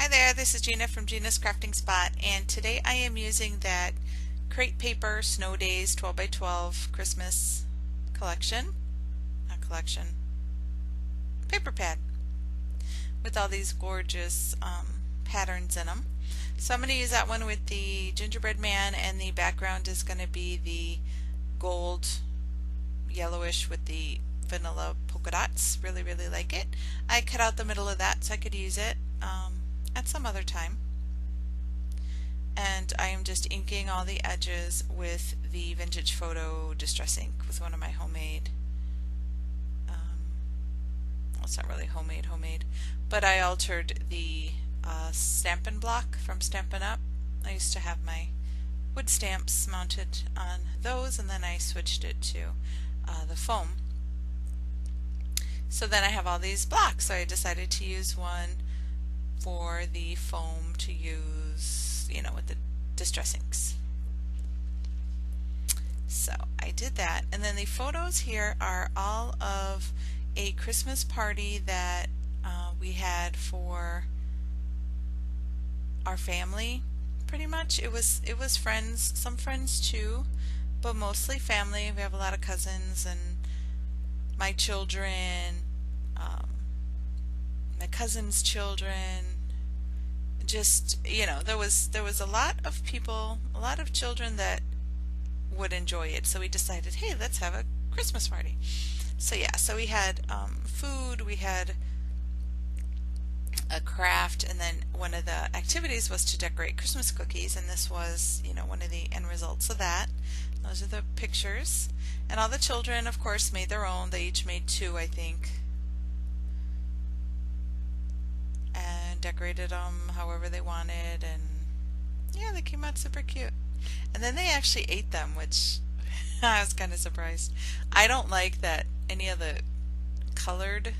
Hi there, this is Gina from Gina's Crafting Spot, and today I am using that Crate Paper Snow Days 12 by 12 Christmas collection, not collection, paper pad with all these gorgeous patterns in them. So I'm going to use that one with the gingerbread man, and the background is going to be the gold yellowish with the vanilla polka dots. Really, really like it. I cut out the middle of that so I could use it at some other time. And I am just inking all the edges with the Vintage Photo Distress ink with one of my homemade, well, it's not really homemade, but I altered the Stampin' Block from Stampin' Up. I used to have my wood stamps mounted on those, and then I switched it to the foam. So then I have all these blocks, so I decided to use one for the foam to use, you know, with the distress inks. So I did that, and then the photos here are all of a Christmas party that we had for our family. Pretty much it was friends, some friends too, but mostly family. We have a lot of cousins and my children, my cousins' children. Just, you know, there was a lot of people, a lot of children that would enjoy it. So we decided, hey, let's have a Christmas party. So yeah, so we had food, we had a craft, and then one of the activities was to decorate Christmas cookies, and this was, you know, one of the end results of that. Those are the pictures, and all the children, of course, made their own. They each made two, I think, and decorated them however they wanted, and yeah, they came out super cute. And then they actually ate them, which I was kind of surprised. I don't like that any of the colored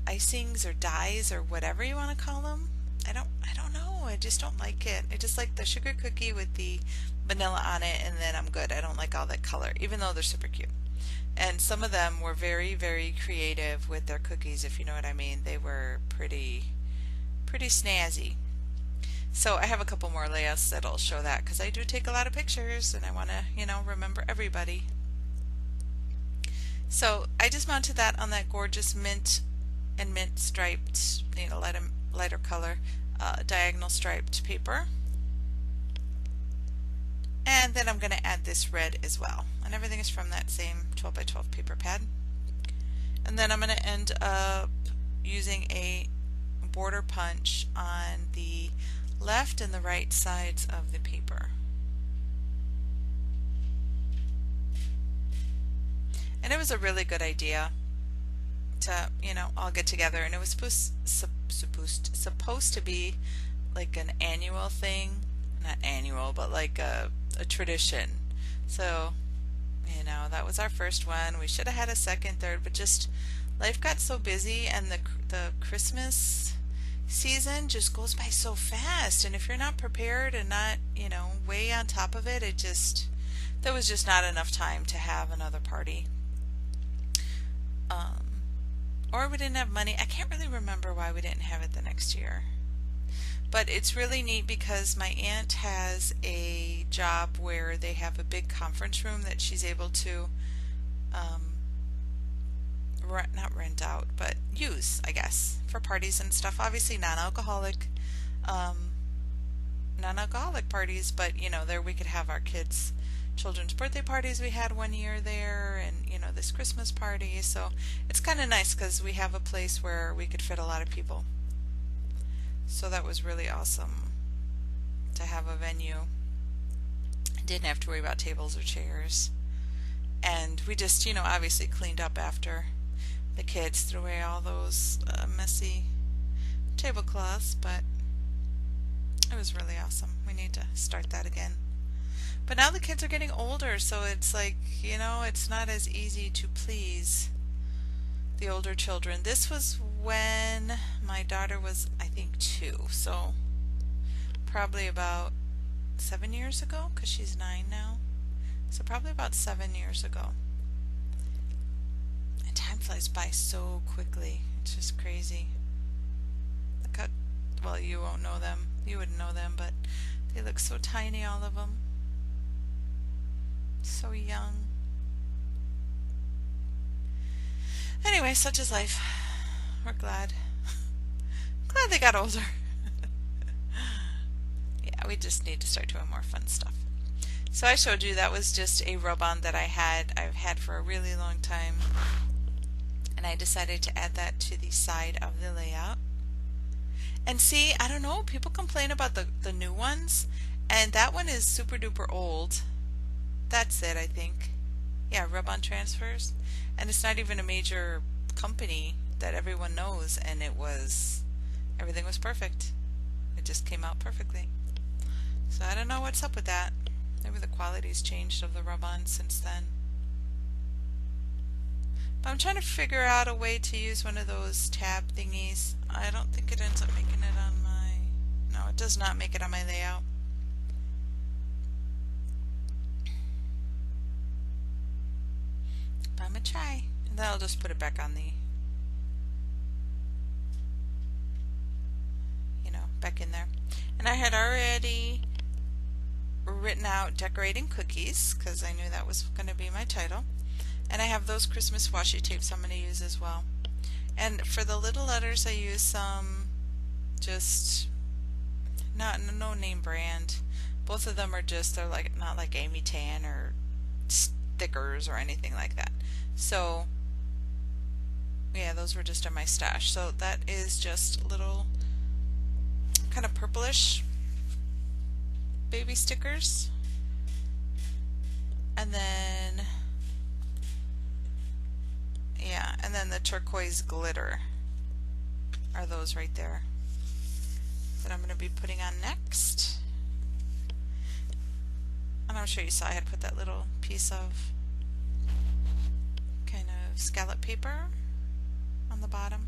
icings or dyes or whatever you want to call them. I don't know. I just don't like it. I just like the sugar cookie with the vanilla on it, and then I'm good. I don't like all that color, even though they're super cute. And some of them were very, very creative with their cookies, if you know what I mean. They were pretty snazzy. So I have a couple more layouts that'll show that, because I do take a lot of pictures and I want to, you know, remember everybody. So I just mounted that on that gorgeous mint and mint striped, you know, lighter color diagonal striped paper. And then I'm going to add this red as well. And everything is from that same 12 by 12 paper pad. And then I'm going to end up using a border punch on the left and the right sides of the paper. And it was a really good idea to, you know, all get together, and it was supposed to be like an annual thing. Not annual, but like a tradition. So, you know, that was our first one. We should have had a second, third, but just life got so busy, and the Christmas season just goes by so fast, and if you're not prepared and not, you know, way on top of it, there was just not enough time to have another party. Or we didn't have money. I can't really remember why we didn't have it the next year. But it's really neat because my aunt has a job where they have a big conference room that she's able to not rent out, but use, I guess, for parties and stuff. Obviously non-alcoholic parties, but you know, there we could have our children's birthday parties. We had one year there, and you know, this Christmas party. So it's kind of nice because we have a place where we could fit a lot of people. So that was really awesome to have a venue. Didn't have to worry about tables or chairs. And we just, you know, obviously cleaned up after the kids, threw away all those messy tablecloths, but it was really awesome. We need to start that again. But now the kids are getting older, so it's like, you know, it's not as easy to please the older children. This was when my daughter was, I think, 2, so probably about 7 years ago, because she's 9 now. So probably about 7 years ago. And time flies by so quickly. It's just crazy. Look how well, you won't know them. You wouldn't know them, but they look so tiny, all of them. So young. Anyway, such is life. We're glad. Glad they got older. Yeah, we just need to start doing more fun stuff. So I showed you that was just a rub-on that I've had for a really long time. And I decided to add that to the side of the layout. And see, I don't know, people complain about the new ones, and that one is super duper old. That's it, I think. Yeah, rub-on transfers. And it's not even a major company that everyone knows, and everything was perfect. It just came out perfectly. So I don't know what's up with that. Maybe the quality's changed of the rub-on since then. But I'm trying to figure out a way to use one of those tab thingies. I don't think it ends up making it on my... No, it does not make it on my layout. But I'm going to try. And then I'll just put it back on the... back in there. And I had already written out decorating cookies, because I knew that was going to be my title. And I have those Christmas washi tapes I'm going to use as well. And for the little letters I use some just no name brand. Both of them are just, they're like not like Amy Tan or stickers or anything like that. So yeah, those were just in my stash. So that is just little kind of purplish baby stickers. And then yeah, and then the turquoise glitter are those right there that I'm going to be putting on next. And I'm sure you saw I had put that little piece of kind of scallop paper on the bottom.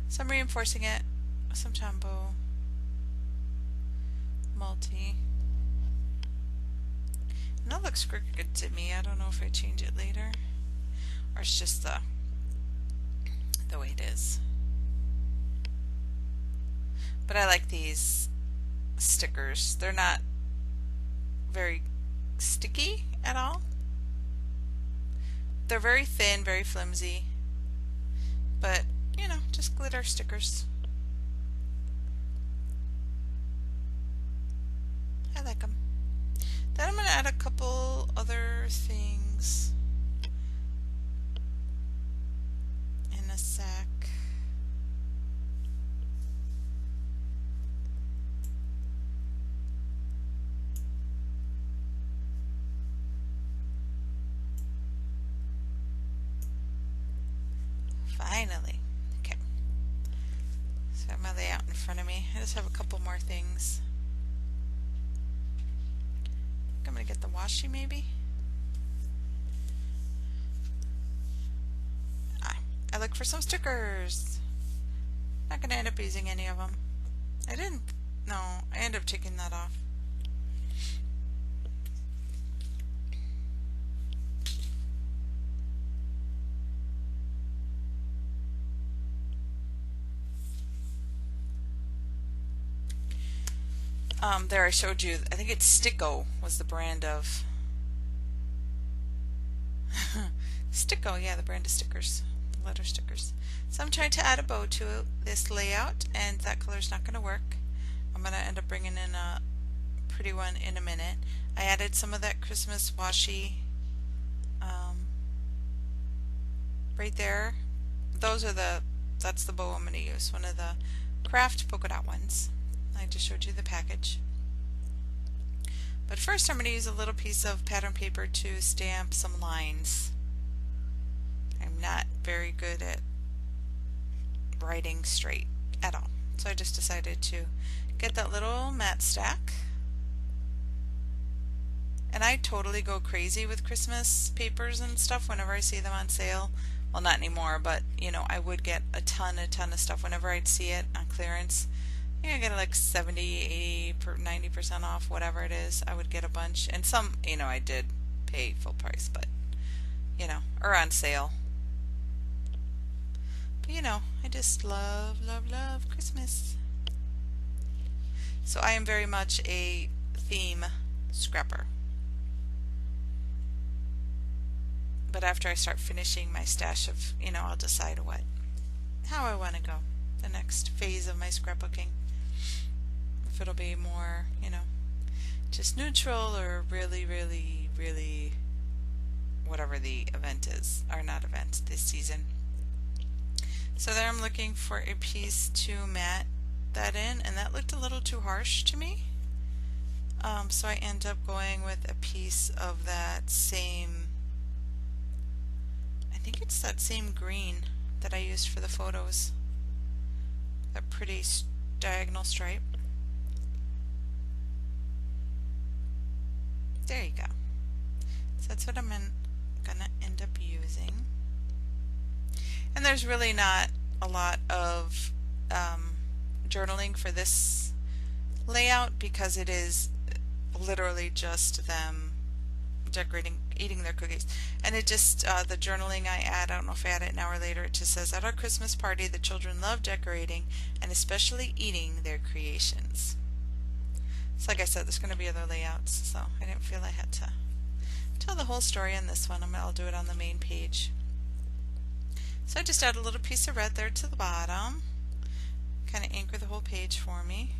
So I'm reinforcing it with some Tombow multi. And that looks crooked to me. I don't know if I change it later or it's just the way it is. But I like these stickers. They're not very sticky at all. They're very thin, very flimsy, but you know, just glitter stickers. I like them. Then I'm going to add a couple other things in a sec. Finally. Okay. So I have my layout in front of me. I just have a couple more things. I'm going to get the washi maybe. I look for some stickers. Not going to end up using any of them. I didn't. No, I ended up taking that off. There I showed you, I think it's Sticko was the brand of Sticko, yeah, the brand of stickers, letter stickers. So I'm trying to add a bow to this layout, and that color's not going to work. I'm going to end up bringing in a pretty one in a minute. I added some of that Christmas washi right there. That's the bow I'm going to use, one of the craft polka dot ones. I just showed you the package. But first I'm going to use a little piece of pattern paper to stamp some lines. I'm not very good at writing straight at all. So I just decided to get that little mat stack. And I totally go crazy with Christmas papers and stuff whenever I see them on sale. Well, not anymore, but you know, I would get a ton of stuff whenever I'd see it on clearance. I think I get it like 70, 80, 90% off, whatever it is. I would get a bunch. And some, you know, I did pay full price, but, you know, or on sale. But, you know, I just love, love, love Christmas. So I am very much a theme scrapper. But after I start finishing my stash of, I'll decide how I want to go, the next phase of my scrapbooking. If it'll be more, just neutral, or really, really, really whatever the event is, or not event, this season. So there I'm looking for a piece to mat that in, and that looked a little too harsh to me. So I end up going with a piece of that same, I think it's that same green that I used for the photos. That pretty diagonal stripe. There you go. So that's what I'm gonna end up using. And there's really not a lot of journaling for this layout, because it is literally just them decorating, eating their cookies. And it just, the journaling I add, I don't know if I add it an hour later, it just says, at our Christmas party, the children love decorating and especially eating their creations. So like I said, there's going to be other layouts, so I didn't feel I had to tell the whole story in this one. I'll do it on the main page. So I just add a little piece of red there to the bottom, kind of anchor the whole page for me.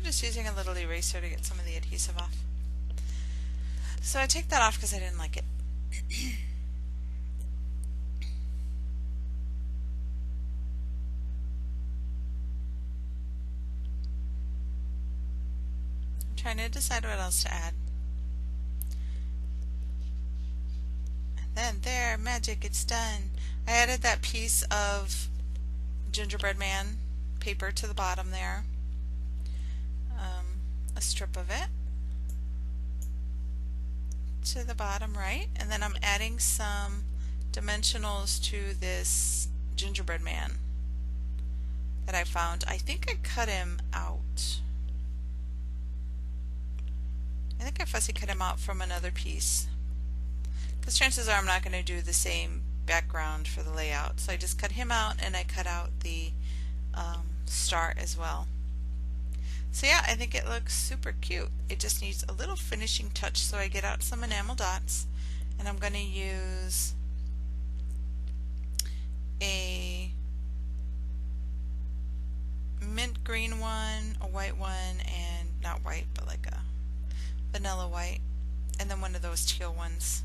Just using a little eraser to get some of the adhesive off. So I take that off because I didn't like it. I'm trying to decide what else to add. And then there, magic, it's done. I added that piece of gingerbread man paper to the bottom there. A strip of it to the bottom right, and then I'm adding some dimensionals to this gingerbread man that I found. I think I cut him out. I think I fussy cut him out from another piece, because chances are I'm not going to do the same background for the layout. So I just cut him out, and I cut out the star as well. So yeah, I think it looks super cute. It just needs a little finishing touch, so I get out some enamel dots, and I'm going to use a mint green one, a white one, and not white, but like a vanilla white, and then one of those teal ones.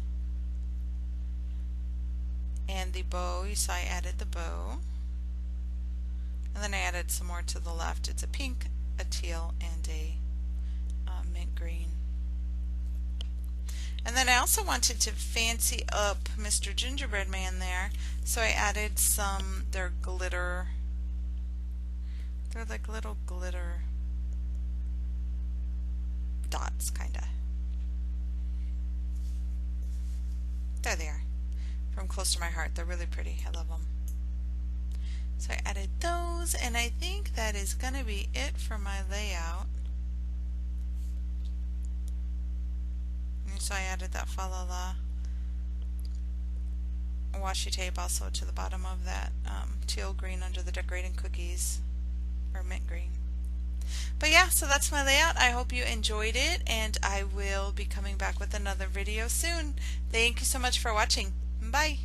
And the bow, you saw I added the bow, and then I added some more to the left. It's a pink, a teal, and a mint green. And then I also wanted to fancy up Mr. Gingerbread Man there, so I added some, they're glitter, they're like little glitter dots, kinda. There they are, from close to my heart. They're really pretty. I love them. So I added those, and I think that is going to be it for my layout. And so I added that fa la la washi tape also to the bottom of that teal green under the decorating cookies, or mint green. But yeah, so that's my layout. I hope you enjoyed it, and I will be coming back with another video soon. Thank you so much for watching. Bye!